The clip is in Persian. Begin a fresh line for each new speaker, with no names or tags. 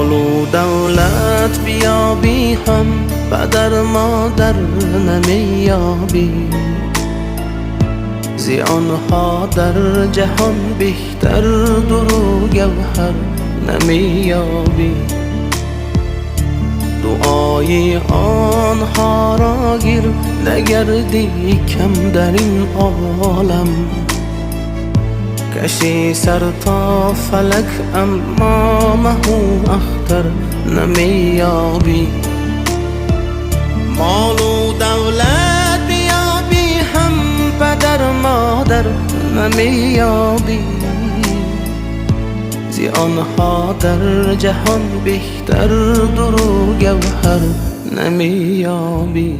مال و دولت بیابی هم پدر مادر نمیابی، زیانها در جهان بهتر درو گوهر نمیابی. دعای آنها را گیر نگردی کم در این عالم، کشی سر تا فلک اما مهو اختر نمیابی. مال و دولت بیابی هم پدر مادر نمیابی، زیانها در جهان بهتر درو گوهر نمیابی.